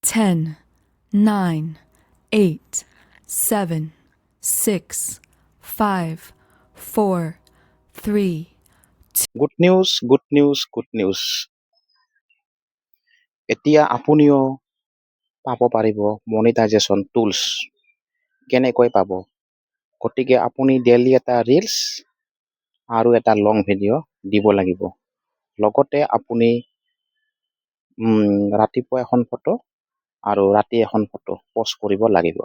10, 9, 8, 7, 6, 5, 4, 3. Good news, good news, good news. এতিয়া আপুনিও পাব পাৰিব মনিটাইজেশ্যন টুলছ। কেনেকৈ পাব? গতিকে আপুনি ডেইলি এটা ৰিলছ আৰু এটা লং ভিডিঅ' দিব লাগিব। লগতে আপুনি ৰাতিপুৱা এখন ফটো আৰু ৰাতি এখন ফটো পষ্ট কৰিব লাগিব।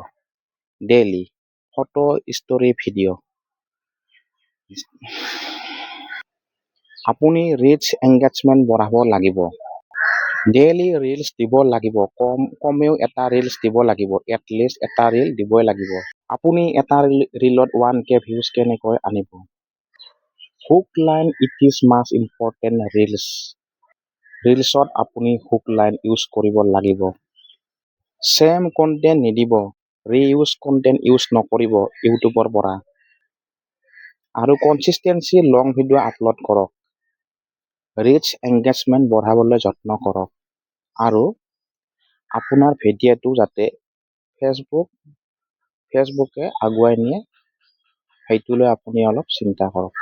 Daily photo, story, video'. আপুনি ৰিচ এংগেজমেণ্ট বঢ়াব লাগিব। ডেইলি ৰিলছ দিব লাগিব। কমেও এটা ৰিলছ দিব লাগিব। এটলিষ্ট এটা ৰিল দিবই লাগিব। আপুনি এটা ৰিলত 1K ভিউজ কেনেকৈ আনিব? Hook line it is much important reels. ৰিলছত আপুনি হুক লাইন ইউজ কৰিব লাগিব। চেম কণ্টেণ্ট নিদিব। ৰিইউজ কণ্টেণ্ট ইউজ নকৰিব ইউটিউবৰ পৰা। আৰু কনচিষ্টেঞ্চি লং ভিডিঅ' আপলোড কৰক। ৰিচ এংগেজমেণ্ট বঢ়াবলৈ যত্ন কৰক। আৰু আপোনাৰ ভিডিঅ'টো যাতে ফেচবুকে আগুৱাই নিয়ে সেইটোলৈ আপুনি অলপ চিন্তা কৰক।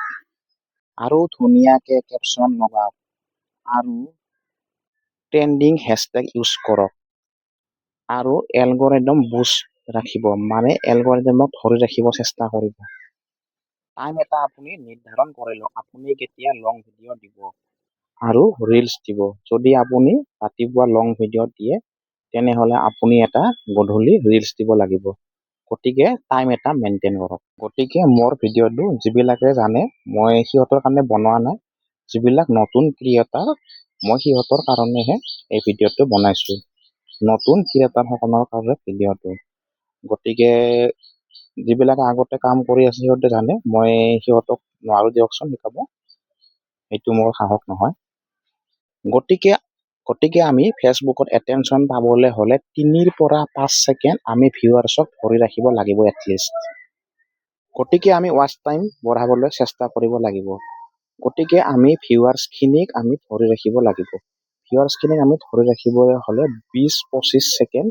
আৰু ধুনীয়াকৈ কেপশ্যন লগাওক আৰু ট্ৰেণ্ডিং হেছটেগ ইউজ কৰক। আৰু এলগৰিদম বুষ্ট ৰাখিব, মানে এলগৰিদমক ধৰি ৰাখিব চেষ্টা কৰিব। টাইম এটা আপুনি নিৰ্ধাৰণ কৰি লওক আপুনি কেতিয়া লং ভিডিঅ' দিব আৰু ৰিলছ দিব। যদি আপুনি ৰাতিপুৱা লং ভিডিঅ' দিয়ে তেনেহ'লে আপুনি এটা গধূলি ৰিলছ দিব লাগিব। গতিকে টাইম এটা মেইনটেইন কৰক। গতিকে মোৰ ভিডিঅ'টো যিবিলাকে জানে মই সিহঁতৰ কাৰণে বনোৱা নাই। যিবিলাক নতুন ক্ৰিয়েটাৰ মই সিহঁতৰ কাৰণেহে এই ভিডিঅ'টো বনাইছোঁ। নতুন ক্ৰিয়েটাৰসকলৰ কাৰণে ভিডিঅ'টো। গতিকে যিবিলাকে আগতে কাম কৰি আছে সিহঁতে জানে, মই সিহঁতক নোৱাৰোঁ দিয়কচোন শিকাব, সেইটো মোৰ সাহস নহয়। গতিকে আমি ফেচবুকত এটেনশ্যন পাবলৈ হ'লে 3 পৰা 5 ছেকেণ্ড আমি ভিউৱাৰ্ছক ধৰি ৰাখিব লাগিব এটলিষ্ট। গতিকে আমি ৱাচ টাইম বঢ়াবলৈ চেষ্টা কৰিব লাগিব। গতিকে আমি ভিউৱাৰ্ছখিনিক আমি ধৰি ৰাখিব লাগিব। ভিউৱাৰ্ছখিনিক আমি ধৰি ৰাখিবলৈ হ'লে 20-25 ছেকেণ্ড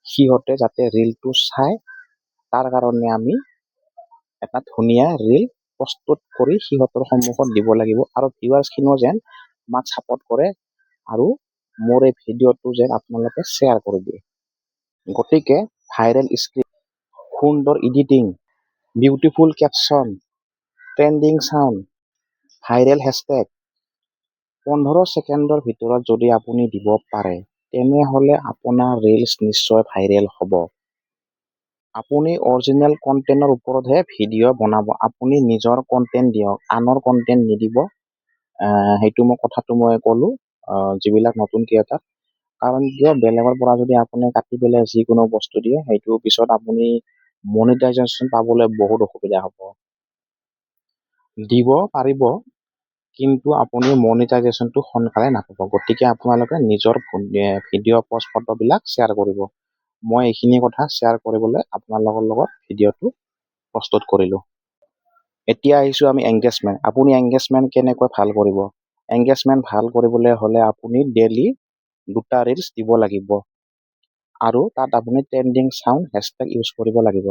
সিহঁতে যাতে ৰিলটো চাই তাৰ কাৰণে আমি এটা ধুনীয়া ৰিল প্ৰস্তুত কৰি সিহঁতৰ সন্মুখত দিব লাগিব। আৰু ভিউৱাৰ্ছখিনিও যেন আমাক ছাপোৰ্ট কৰে আৰু মোৰ এই ভিডিঅ'টো যেন আপোনালোকে শ্বেয়াৰ কৰি দিয়ে। গতিকে ভাইৰেল স্ক্ৰিপ্ট, সুন্দৰ editing, beautiful caption, trending sound, viral hashtag 15 ছেকেণ্ডৰ ভিতৰত যদি আপুনি দিব পাৰে তেনেহ'লে আপোনাৰ ৰিলছ নিশ্চয় ভাইৰেল হ'ব। আপুনি অৰিজিনেল কণ্টেণ্টৰ ওপৰতহে ভিডিঅ' বনাব। আপুনি নিজৰ কণ্টেণ্ট দিয়ক, আনৰ কণ্টেণ্ট নিদিব। সেইটো কথাটো মই ক'লোঁ যিবিলাক নতুন ক্ৰিয়েটাৰ। কাৰণ কিয়, বেলেগৰ পৰা যদি আপুনি কাটি পেলাই যিকোনো বস্তু দিয়ে সেইটো পিছত আপুনি মনিটাইজেশ্যন পাবলৈ বহুত অসুবিধা হ'ব। দিব পাৰিব কিন্তু আপুনি মনিটাইজেশ্যনটো সোনকালে নাপাব। গতিকে আপোনালোকে নিজৰ ভিডিঅ' পষ্ট ফটোবিলাক শ্বেয়াৰ কৰিব। মই এইখিনি কথা শ্বেয়াৰ কৰিবলৈ আপোনালোকৰ লগত ভিডিঅ'টো প্ৰস্তুত কৰিলোঁ। এতিয়া আহিছোঁ আমি এংগেজমেণ্ট। আপুনি এংগেজমেণ্ট কেনেকৈ ভাল কৰিব? এংগেজমেণ্ট ভাল কৰিবলৈ হ'লে আপুনি ডেইলি 2টা ৰিলছ দিব লাগিব। আৰু তাত আপুনি ট্ৰেণ্ডিং চাউণ্ড হেছটেগ ইউজ কৰিব লাগিব।